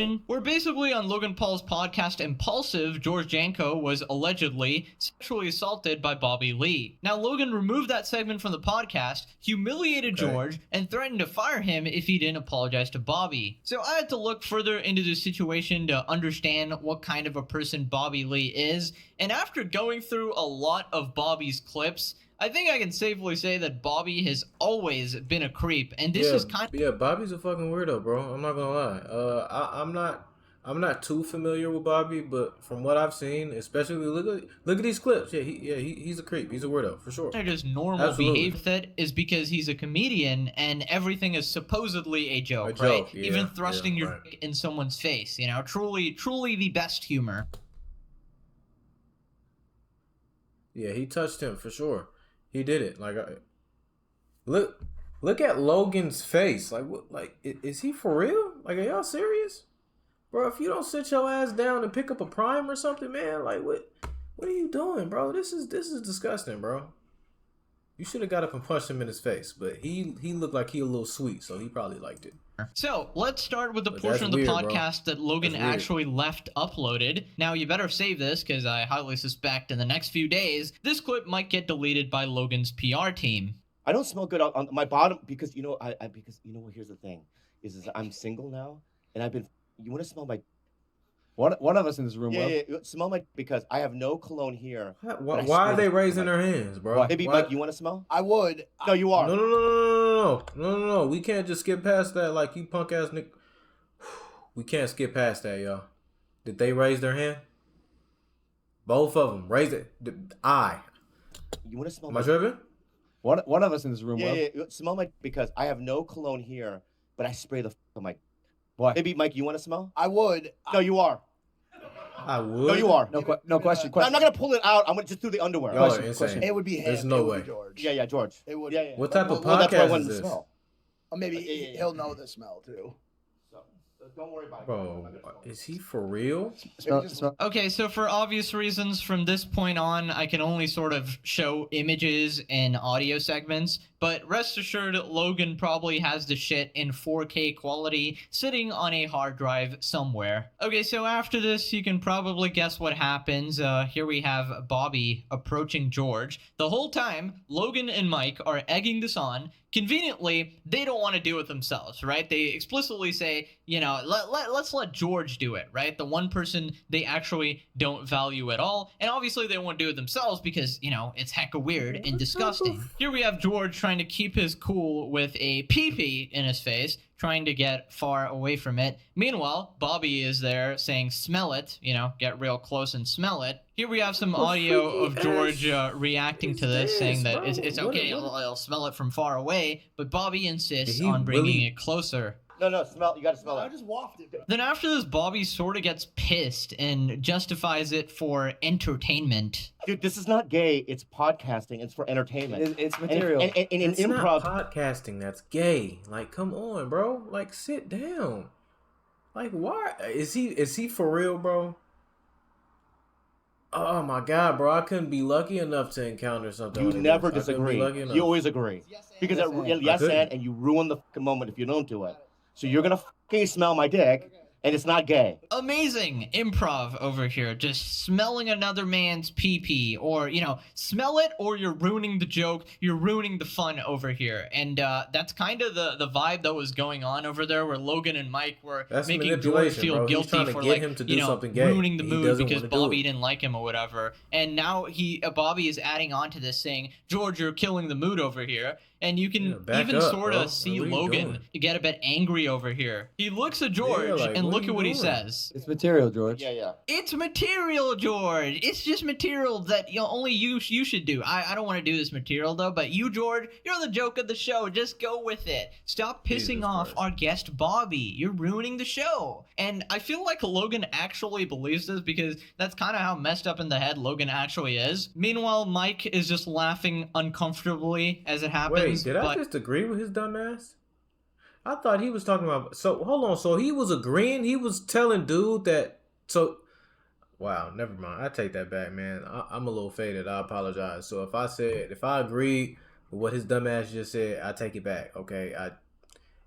Watching, where basically on Logan Paul's podcast Impulsive, George Janko was allegedly sexually assaulted by Bobby Lee. Now, Logan removed that segment from the podcast, humiliated George, and threatened to fire him if he didn't apologize to Bobby. So I had to look further into the situation to understand what kind of a person Bobby Lee is, and after going through a lot of Bobby's clips, I think I can safely say that Bobby has always been a creep, and this is kind of... Yeah, Bobby's a fucking weirdo, bro. I'm not gonna lie. I'm not too familiar with Bobby, but from what I've seen, especially look at these clips. He's a creep. He's a weirdo for sure. Just normal behavior that is because he's a comedian and everything is supposedly a joke, right? Yeah, even thrusting your dick in someone's face, you know, truly the best humor. Yeah, he touched him for sure. He did it. Like, look at Logan's face. Like, what? Like, is he for real? Like, are y'all serious, bro? If you don't sit your ass down and pick up a prime or something, man, like, what are you doing, bro? This is disgusting, bro. You should have got up and punched him in his face, but he looked like he a little sweet, so he probably liked it. So let's start with the portion of the podcast that Logan actually left uploaded. Now you better save this because I highly suspect in the next few days this clip might get deleted by Logan's PR team. I don't smell good on my bottom because you know what? Here's the thing, is I'm single now and I've been. You want to smell my? One of us in this room will. Yeah, smell my, because I have no cologne here. Why are they raising their hands, bro? Maybe Mike, you want to smell? I would. No, you are. No. We can't just skip past that, like, you punk ass Nick. We can't skip past that, y'all. Did they raise their hand? Both of them raise it. You want to smell? Am I tripping? One of us in this room will. Yeah. Smell my, because I have no cologne here, but I spray the on my. What? Maybe Mike, you want to smell? I would. No, you are. I would. No, you are. No question. No, I'm not gonna pull it out. I'm gonna just do the underwear. Question. It would be him. There's no way. George. Yeah, George. It would. Yeah. What type of Well, that's why I podcast wanted is to this? smell. Or maybe he'll know the smell too. So don't worry about it. Bro, is he for real? Smell. Okay, so for obvious reasons, from this point on, I can only sort of show images and audio segments, but rest assured, Logan probably has the shit in 4K quality sitting on a hard drive somewhere. Okay, so after this, you can probably guess what happens. Here we have Bobby approaching George. The whole time, Logan and Mike are egging this on. Conveniently, they don't want to do it themselves, right? They explicitly say, you know, let's let George do it, right? The one person they actually don't value at all. And obviously they won't do it themselves because, you know, it's hecka weird and disgusting. Here we have George trying to keep his cool with a pee-pee in his face, trying to get far away from it. Meanwhile, Bobby is there saying, smell it, you know, get real close and smell it. Here we have some audio of George reacting to this, saying that it's okay, I'll smell it from far away, but Bobby insists on bringing it closer. No, smell. You gotta smell it. I just wafted. Then after this, Bobby sort of gets pissed and justifies it for entertainment. Dude, this is not gay. It's podcasting. It's for entertainment. It's material. And in It's improv, not podcasting. That's gay. Like, come on, bro. Like, sit down. Like, why is he for real, bro? Oh my God, bro! I couldn't be lucky enough to encounter something. you like never this. I couldn't be disagree. lucky enough. You always agree. Because yes and you ruin the fucking moment if you don't do it. So you're gonna fucking smell my dick, and it's not gay. Amazing improv over here, just smelling another man's pee-pee, or, you know, smell it or you're ruining the joke, you're ruining the fun over here. And that's kind of the vibe that was going on over there, where Logan and Mike were making George feel bro. guilty for, like, you know, ruining the mood because Bobby didn't like him or whatever. And now Bobby is adding on to this, saying, George, you're killing the mood over here. And you can even sort of see Logan get a bit angry over here. He looks at George and look at what he says. It's material, George. Yeah. It's material, George. It's just material that, you know, only you should do. I don't want to do this material, though, but you, George, you're the joke of the show. Just go with it. Stop pissing off our guest, Bobby. You're ruining the show. And I feel like Logan actually believes this because that's kind of how messed up in the head Logan actually is. Meanwhile, Mike is just laughing uncomfortably as it happens. Wait, did I just agree with his dumb ass? I thought he was talking about... So, hold on. So, he was agreeing? He was telling dude that... So, wow, never mind. I take that back, man. I'm a little faded. I apologize. So, if I agreed with what his dumb ass just said, I take it back, okay?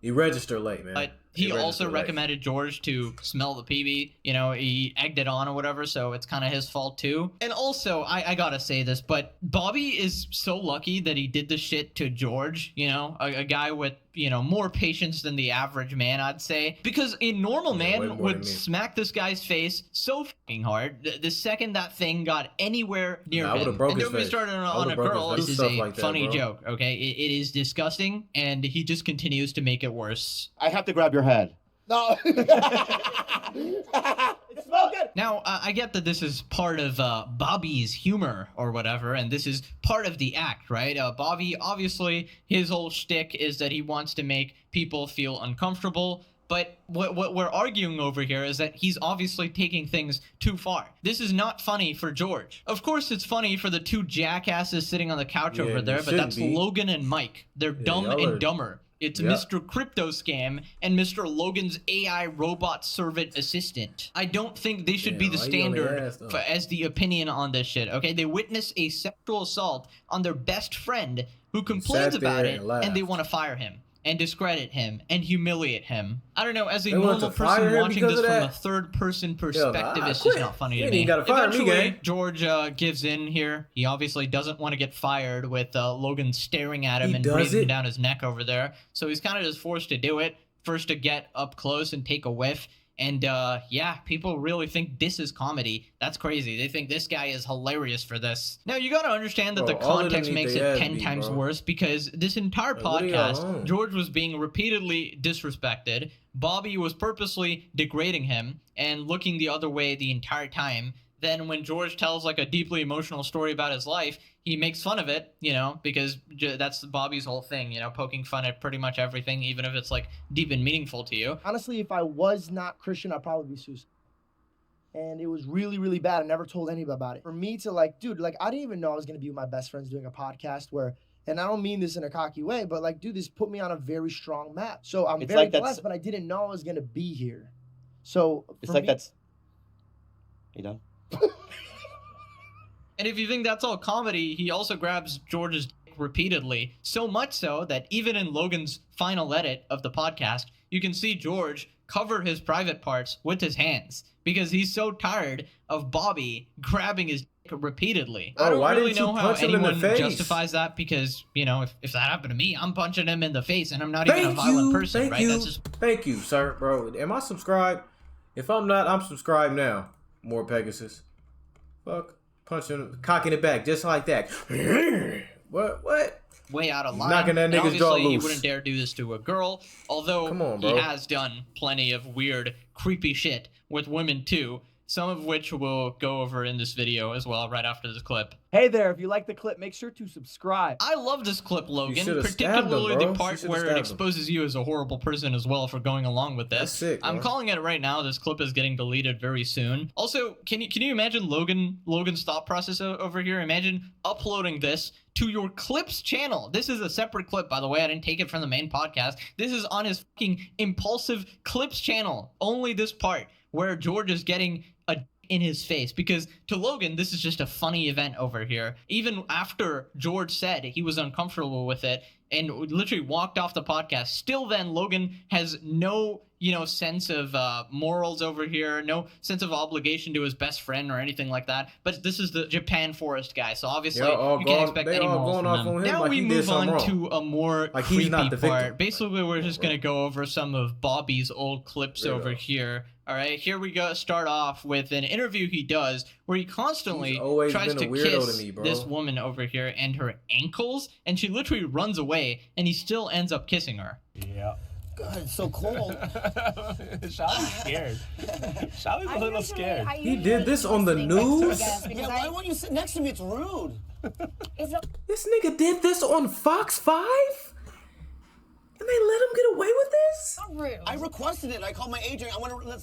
You register late, man. He registered also late. recommended George to smell the PB. You know, he egged it on or whatever, so it's kind of his fault too. And also, I gotta say this, but Bobby is so lucky that he did this shit to George. You know, a guy with, you know, more patience than the average man, I'd say. Because a normal way man more than would me. smack this guy's face so fucking hard. The second that thing got anywhere near Nah, I him. would've broke And his don't get me face. started I on would've a broke his girl. face. This Do is stuff a like that, funny bro. joke, okay? It is disgusting, and he just continues to make it worse. I have to grab your head. No. It smells good. Now, I get that this is part of Bobby's humor or whatever, and this is part of the act, right? Bobby, obviously, his whole shtick is that he wants to make people feel uncomfortable, but what we're arguing over here is that he's obviously taking things too far. This is not funny for George. Of course, it's funny for the two jackasses sitting on the couch Yeah, over it there, but shouldn't that's be. Logan and Mike. They're dumb y'all and are- dumber. It's Yeah. Mr. Crypto Scam and Mr. Logan's AI robot servant assistant. I don't think they should be the Damn, why you on their standard ass, though? as the opinion on this shit, okay? They witness a sexual assault on their best friend who complains sat about there it, and laughed. and they want to fire him and discredit him and humiliate him. I don't know, as a They want normal to fire person him watching because this of from that? a third-person Hell perspective, nah, it's quit. just not funny You to ain't me. even gotta fire me, Eventually, gang. George gives in here. He obviously doesn't want to get fired with Logan staring at him He and does breathing it? down his neck over there. So he's kind of just forced to do it. First to get up close and take a whiff. And yeah, people really think this is comedy. That's crazy. They think this guy is hilarious for this. Now, you gotta understand that Bro, the all of them context need makes their it ass 10 beat, times bro. worse because this entire Like, what are y'all podcast, on? George was being repeatedly disrespected. Bobby was purposely degrading him and looking the other way the entire time. Then when George tells like a deeply emotional story about his life, he makes fun of it, you know, because that's Bobby's whole thing, you know, poking fun at pretty much everything, even if it's like deep and meaningful to you. Honestly, if I was not Christian, I'd probably be suicidal. And it was really, really bad. I never told anybody about it. For me to like, dude, like I didn't even know I was gonna be with my best friends doing a podcast where, and I don't mean this in a cocky way, but like, dude, this put me on a very strong map. So I'm It's very like that's- blessed, but I didn't know I was gonna be here. So It's for like me, that's. You done? And if you think that's all comedy, he also grabs George's dick repeatedly, so much so that even in Logan's final edit of the podcast, you can see George cover his private parts with his hands because he's so tired of Bobby grabbing his dick repeatedly. I Oh, don't why really didn't you know how punch him in the anyone face? justifies that because, you know, if that happened to me, I'm punching him in the face and I'm not even a Thank violent you, person, thank right? you, That's just thank you, sir, bro. Am I subscribed? If I'm not, I'm subscribed now. More Pegasus. Fuck. Punching, cocking it back just like that. What? way out of line. Knocking that And nigga's jaw obviously, he loose. wouldn't dare do this to a girl, although Come on, he bro. has done plenty of weird, creepy shit with women too, some of which we'll go over in this video as well right after this clip. Hey there, if you like the clip, make sure to subscribe. I love this clip, Logan, should've stabbed him, particularly bro. the You part should've where it stabbed him. exposes you as a horrible person as well for going along with this. That's sick, I'm bro. calling it right now. This clip is getting deleted very soon. Also, can you imagine Logan's thought process over here? Imagine uploading this to your clips channel. This is a separate clip, by the way. I didn't take it from the main podcast. This is on his fucking impulsive clips channel. Only this part where George is getting a in his face, because to Logan this is just a funny event over here. Even after George said he was uncomfortable with it and literally walked off the podcast, still then Logan has no sense of morals over here, no sense of obligation to his best friend or anything like that. But this is the Japan forest guy, so obviously They all you can't going- expect they any all morals going off from him. on him Now like we he did move something on wrong. to a more Like he's creepy not the victim. part. Basically, we're just bro. gonna go over some of Bobby's old clips Straight over up. here. All right, here we go. Start off with an interview he does where he constantly He's always tries been a to weirdo kiss to me, bro. this woman over here and her ankles, and she literally runs away, and he still ends up kissing her. Yeah. God, it's so cold. Charlie's scared. Charlie's a little scared. He did this on the news? Yeah, why won't you sit next to me? It's rude. This nigga did this on Fox 5? And they let him get away with this? I requested it. I called my agent. I want to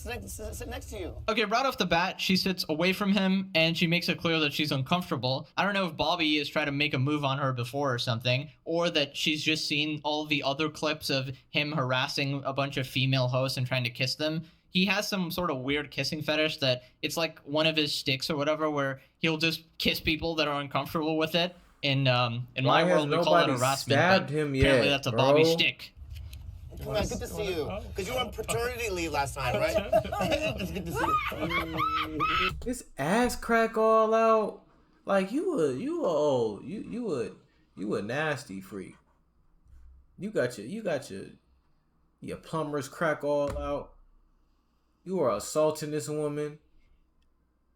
sit next to you. Okay, right off the bat, she sits away from him, and she makes it clear that she's uncomfortable. I don't know if Bobby is trying to make a move on her before or something, or that she's just seen all the other clips of him harassing a bunch of female hosts and trying to kiss them. He has some sort of weird kissing fetish that it's like one of his sticks or whatever, where he'll just kiss people that are uncomfortable with it. In my Why has world, we call it nobody harassment, stabbed but him apparently yet, that's a bro? Bobby stick. Come on, good to see you. Because you were on paternity leave last time, right? It's good to see you. His ass crack all out. Like you a nasty freak. You got your plumber's crack all out. You are assaulting this woman,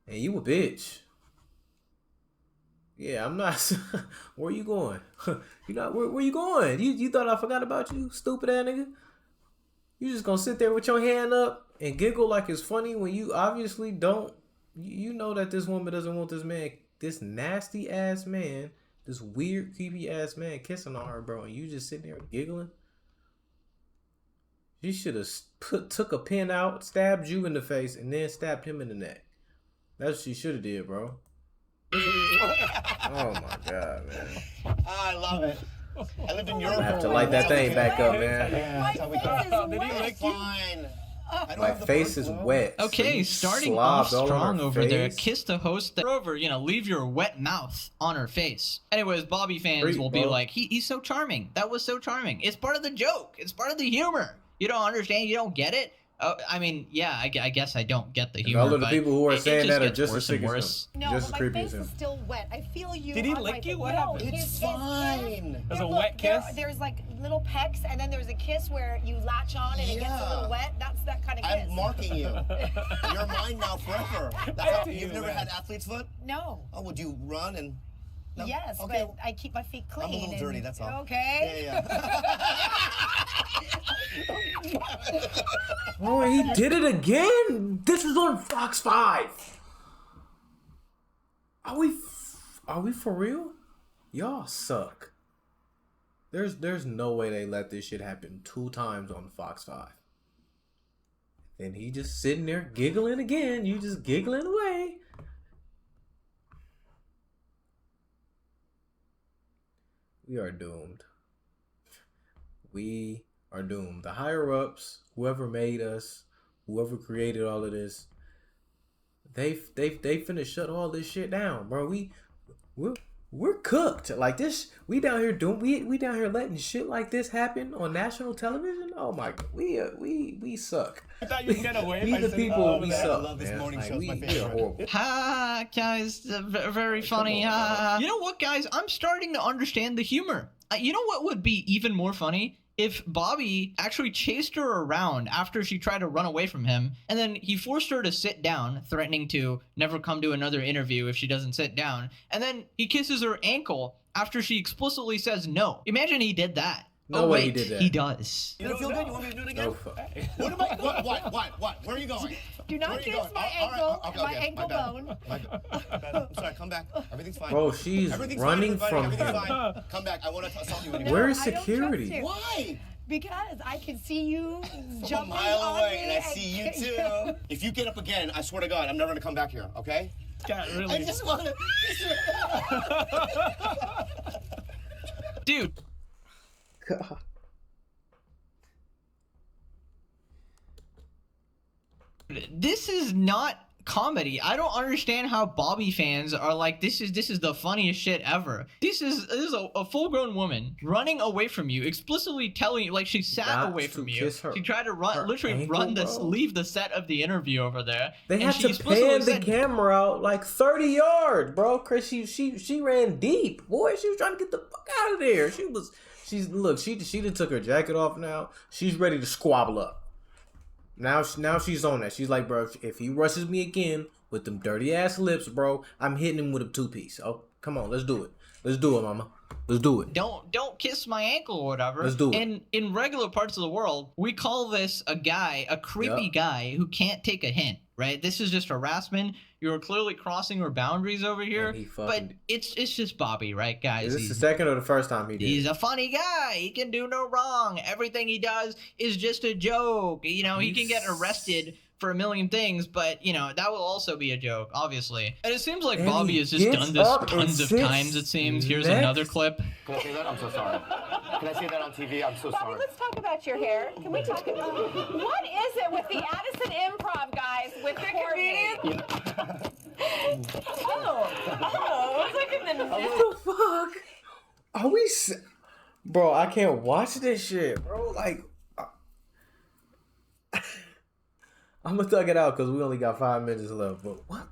and you a bitch. Yeah, I'm not. Where you going? You not where you going? You thought I forgot about you, stupid ass nigga? You just gonna sit there with your hand up and giggle like it's funny when you obviously don't. You know that this woman doesn't want this man, this nasty ass man, this weird creepy ass man kissing on her, bro, and you just sitting there giggling. She should have took a pin out, stabbed you in the face, and then stabbed him in the neck. That's what she should have did, bro. Oh my god, man! I love it. I lived in Europe. I have to light that thing back up, man. Did he lick you? Fine. My face is wet. Okay, so starting off slobbed all strong over there. face. Kiss the host over, leave your wet mouth on her face. Anyways, Bobby fans Great, will be bro. like, he's so charming. That was so charming. It's part of the joke. It's part of the humor. You don't understand? You don't get it? I mean, yeah, I guess I don't get the humor. All of the but people who are it saying that are gets just as worse sick and as worse. him. No, Just as but my creepy face as him. is still wet. I feel you. Did he on lick my you? face. What No, happened? It's fine. There's a wet kiss? There's like little pecks, and then there's a kiss where you latch on and it gets a little wet. That's that kind of kiss. I'm marking you. You're mine now forever. You've never had athlete's foot? No. Oh, would you run and... No? Yes, Okay. but I keep my feet clean. I'm a little dirty, that's all. Okay. Yeah. Oh, he did it again. This is on Fox 5. Are we for real? Y'all suck. There's no way they let this shit happen 2 times on Fox 5. And he just sitting there giggling again. You just giggling away. We are doomed. We are doomed. The higher ups, whoever made us, whoever created all of this, they finna shut all this shit down, bro. We're cooked. Like this, we down here letting shit like this happen on national television. Oh my god, we suck. I thought you could get away We by the sitting people, over we there. suck. I love this man. morning Like, show. It's my we are favorite. horrible. Ha, guys, very funny. You know what, guys? I'm starting to understand the humor. You know what would be even more funny? If Bobby actually chased her around after she tried to run away from him, and then he forced her to sit down, threatening to never come to another interview if she doesn't sit down, and then he kisses her ankle after she explicitly says no. Imagine he did that. No oh, way wait, he did that. He does. You don't feel good? You want me to do it again? No fuck. What am I? What? Where are you going? Do not Where are you kiss going? my All right, ankle, okay, my okay, ankle bad. bone. My bad. I'm sorry, come back. Everything's fine. Bro, she's Everything's running fine, from everybody. him. Everything's fine. Come back. I want to assault you anymore. Where's I don't trust security? you. Why? Because I can see you From a jumping mile on away, me and I see you too. If you get up again, I swear to God, I'm never gonna come back here. Okay? Got I really. just want to. Dude, God. this is not comedy. I don't understand how Bobby fans are like, this is the funniest shit ever. This is a full-grown woman running away from you, explicitly telling you, like, she sat Not away to from you. kiss her- She tried to her literally ankle, run this, bro. leave the set of the interview over there. They and had she to explicitly pan the said, camera out like 30 yards, bro. Cause she ran deep, boy. She was trying to get the fuck out of there. She done took her jacket off now. She's ready to squabble up. Now she's on that. She's like, bro, if he rushes me again with them dirty ass lips, bro, I'm hitting him with a 2-piece. Oh, come on, let's do it. Let's do it, mama. Let's do it. Don't kiss my ankle or whatever. Let's do it. And in regular parts of the world, we call this a creepy Yup. guy who can't take a hint, right? This is just harassment. You're clearly crossing her boundaries over here. And he But fucking- it's just Bobby, right, guys? Is this the He's- second or the first time he did? He's a funny guy. He can do no wrong. Everything he does is just a joke. He can get arrested for a million things, but, that will also be a joke, obviously. And it seems like And Bobby he has just gets done this up and tons of sits times, it seems. Here's next- another clip. Can I say that? I'm so sorry. Can I say that on TV? I'm so Bobby, sorry. let's talk about your hair. Can we talk about what is it with the Addison Improv guys with the comedians? It's like in the What the fuck? Are we... Bro, I can't watch this shit, bro. Like, I'm gonna thug it out because we only got 5 minutes left. But what?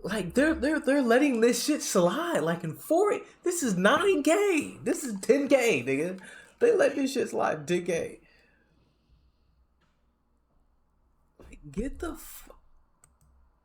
Like they're letting this shit slide. Like in 4, this is 9K. This is 10K, nigga. They let this shit slide 10K. Like, get the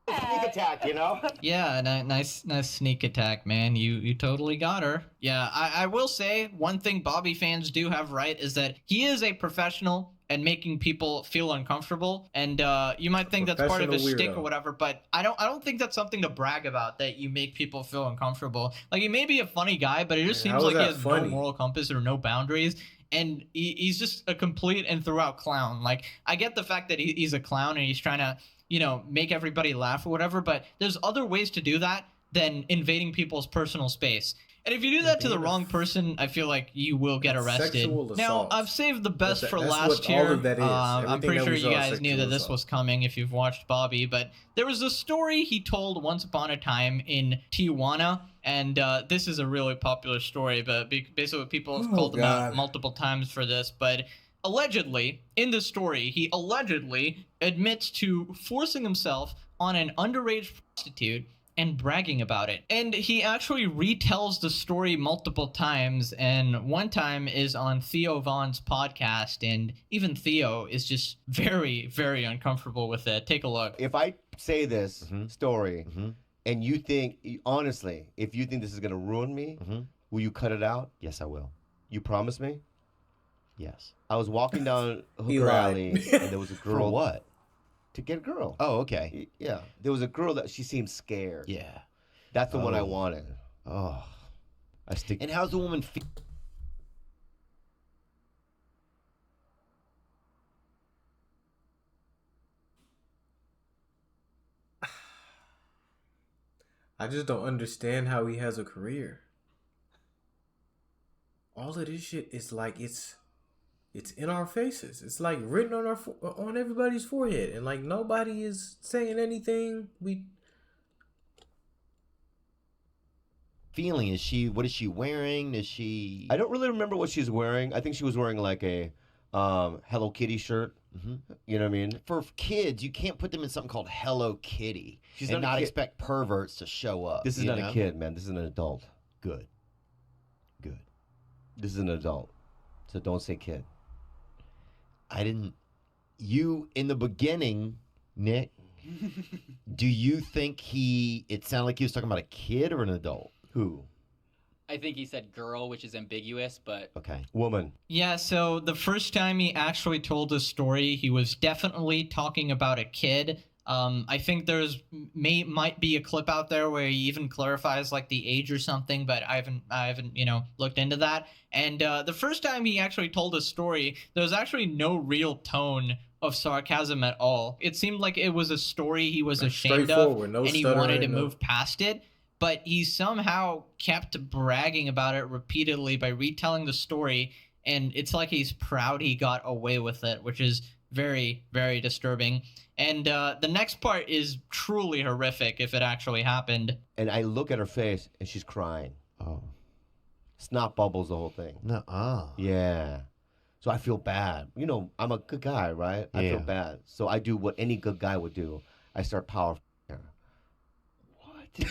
Sneak attack, you know? Yeah, nice sneak attack, man. You totally got her. Yeah, I will say one thing Bobby fans do have right is that he is a professional and making people feel uncomfortable. And you might think that's part of his shtick or whatever, but I don't think that's something to brag about, that you make people feel uncomfortable. Like, he may be a funny guy, but it just seems like he has no moral compass or no boundaries. And he's just a complete and throughout clown. Like, I get the fact that he's a clown and he's trying to, you know, make everybody laugh or whatever, but there's other ways to do that than invading people's personal space. And if you do that to the wrong person, I feel like you will get arrested. Now, I've saved the best for last here. I'm pretty sure you guys knew that this was coming if you've watched Bobby, but there was a story he told once upon a time in Tijuana, and this is a really popular story, but basically people have called him out multiple times for this, but allegedly, in the story, he allegedly admits to forcing himself on an underage prostitute and bragging about it. And he actually retells the story multiple times, and one time is on Theo Vaughn's podcast, and even Theo is just very, very uncomfortable with it. Take a look. If I say this story, and you think, honestly, if you think this is going to ruin me, will you cut it out? Yes, I will. You promise me? Yes. I was walking down Hooker Alley, and there was a girl. For what? To get a girl. Oh, okay. Yeah. There was a girl that she seemed scared. Yeah. That's the one I wanted. Oh. I stick. And how's the woman feel? I just don't understand how he has a career. All of this shit is like it's in our faces. It's like written on on everybody's forehead, and like nobody is saying anything. Feeling, is she? What is she wearing? Is she? I don't really remember what she's wearing. I think she was wearing like a Hello Kitty shirt. You know what I mean? For kids, you can't put them in something called Hello Kitty and not expect perverts to show up. This is not a kid, man. This is an adult. Good. Good. This is an adult. So don't say kid. I didn't. You, in the beginning, Nick, do you think it sounded like he was talking about a kid or an adult? Who? I think he said girl, which is ambiguous, but... Okay. Woman. Yeah, so the first time he actually told the story, he was definitely talking about a kid. I think might be a clip out there where he even clarifies like the age or something, but I haven't looked into that. And the first time he actually told a story, there was actually no real tone of sarcasm at all. It seemed like it was a story he was ashamed of, and he wanted to move past it. But he somehow kept bragging about it repeatedly by retelling the story, and it's like he's proud he got away with it, which is very, very disturbing. And the next part is truly horrific if it actually happened. And I look at her face, and she's crying. Oh. Snot bubbles, the whole thing. Yeah. So I feel bad. You know, I'm a good guy, right? I feel bad. So I do what any good guy would do. I start power her. What?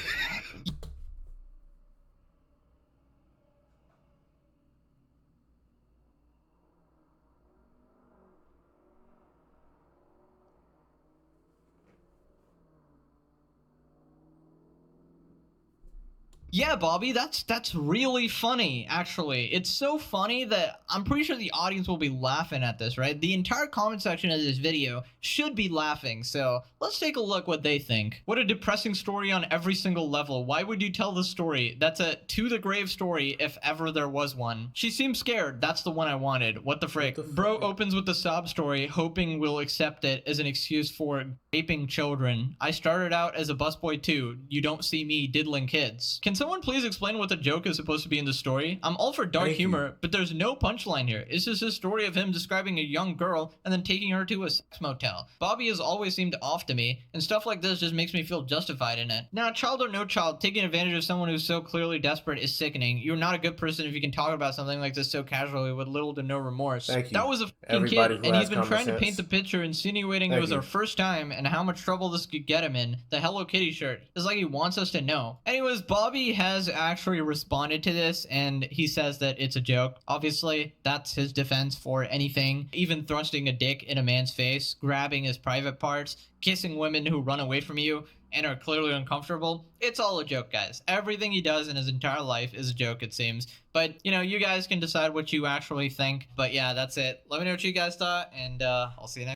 Yeah, Bobby, that's really funny, actually. It's so funny that I'm pretty sure the audience will be laughing at this, right? The entire comment section of this video should be laughing, so let's take a look what they think. What a depressing story on every single level. Why would you tell this story? That's a to-the-grave story if ever there was one. She seems scared. That's the one I wanted. What the frick? Bro opens with the sob story, hoping we'll accept it as an excuse for raping children. I started out as a busboy too. You don't see me diddling kids. Can someone please explain what the joke is supposed to be in the story? I'm all for dark Thank you. humor, but there's no punchline here. It's just a story of him describing a young girl and then taking her to a sex motel. Bobby has always seemed off to me, and stuff like this just makes me feel justified in it. Now, child or no child, taking advantage of someone who's so clearly desperate is sickening. You're not a good person if you can talk about something like this so casually with little to no remorse. Thank you. That was a fucking Everybody kid, who and has he's been common trying to sense. paint the picture, insinuating it Thank was you. our first time and how much trouble this could get him in. The Hello Kitty shirt. It's like he wants us to know. Anyways, Bobby has actually responded to this, and he says that it's a joke. Obviously, that's his defense for anything, even thrusting a dick in a man's face, grabbing his private parts, kissing women who run away from you and are clearly uncomfortable. It's all a joke, guys. Everything he does in his entire life is a joke, it seems. But, you know, you guys can decide what you actually think. But yeah, that's it. Let me know what you guys thought, and I'll see you next time.